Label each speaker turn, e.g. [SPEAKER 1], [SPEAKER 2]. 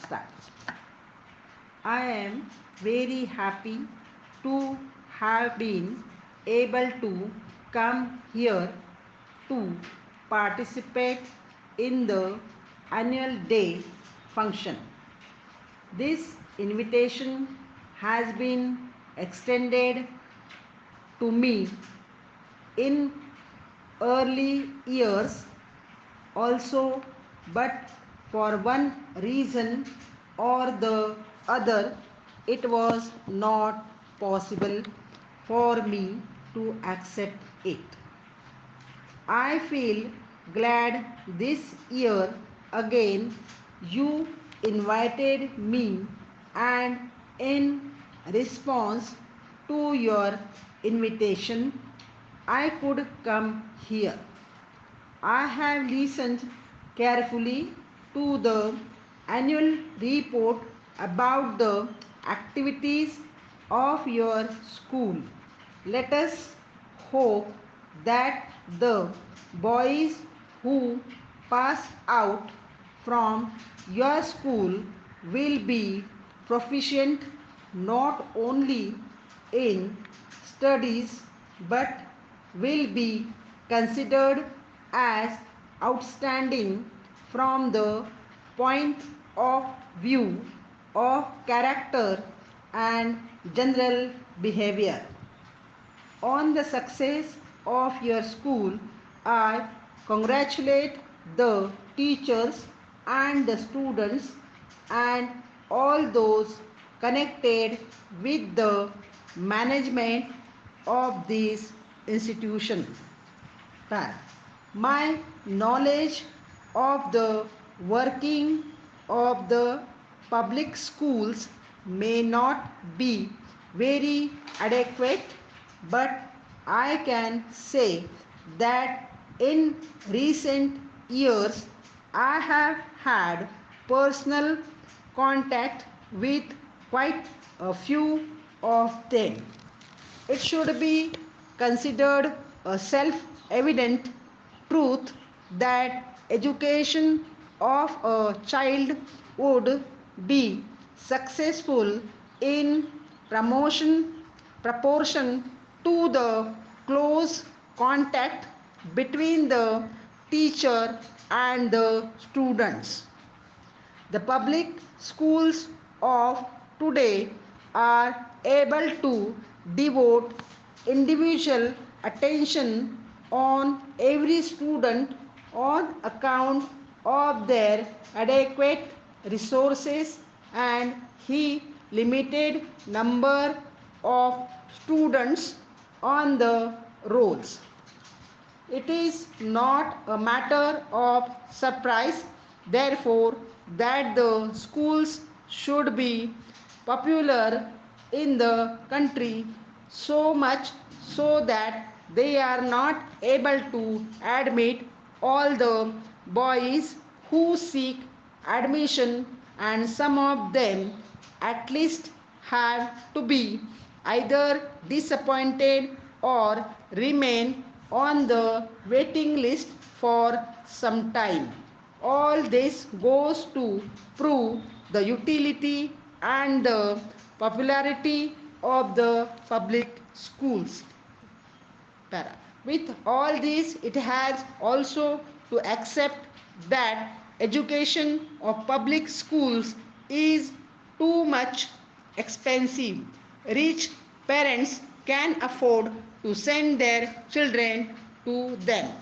[SPEAKER 1] start. I am very happy to have been able to come here to participate in the annual day function. This invitation has been extended to me in early years also, but for one reason or the other, it was not possible for me to accept it. I feel glad this year again you invited me, and in response to your invitation, I could come here. I have listened carefully to the annual report about the activities of your school. Let us hope that the boys who pass out from your school will be proficient not only in studies but will be considered as outstanding from the point of view of character and general behavior. On the success of your school, I congratulate the teachers and the students and all those connected with the management of this institution. That my knowledge of the working of the public schools may not be very adequate, but I can say that in recent years I have had personal contact with quite a few of them. It should be considered a self evident truth that education of a child would be successful in promotion proportion to the close contact between the teacher and the students. The public schools of today are able to devote individual attention on every student on account of their adequate resources and he limited number of students on the rolls. It is not a matter of surprise, therefore, that the schools should be popular in the country so much so that they are not able to admit all the boys who seek admission, and some of them at least have to be either disappointed or remain on the waiting list for some time. All this goes to prove the utility and the popularity of the public schools. Para. With all this, it has also to accept that education of public schools is too much expensive. Rich parents can afford to send their children to them.